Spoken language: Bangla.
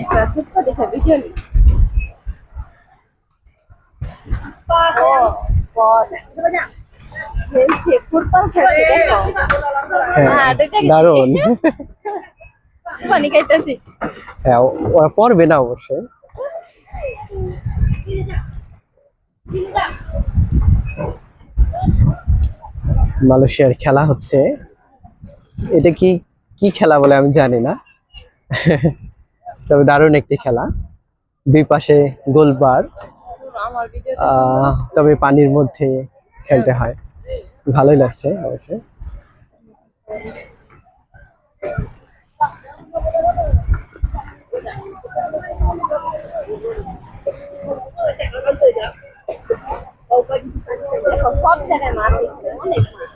একটা ছোট্ট দেখে ভিডিও ও গড খেলছে ফুটবল খেলছে দেখো হ্যাঁ, দুইটা দারুণ। পানি খাইতেছি হ্যাঁ, ওরা পড়বে না অবশ্যই। মালয়েশিয়ার খেলা হচ্ছে, এটা কি কি খেলা বলে আমি জানি না, তবে দারুণ একটি খেলা। দুই পাশে গোলবার, আমার ভিডিও তবে পানির মধ্যে খেলতে হয়, ভালোই লাগছে অবশ্যই। দেখো সব জায়গায় মাছ অনেক মাছ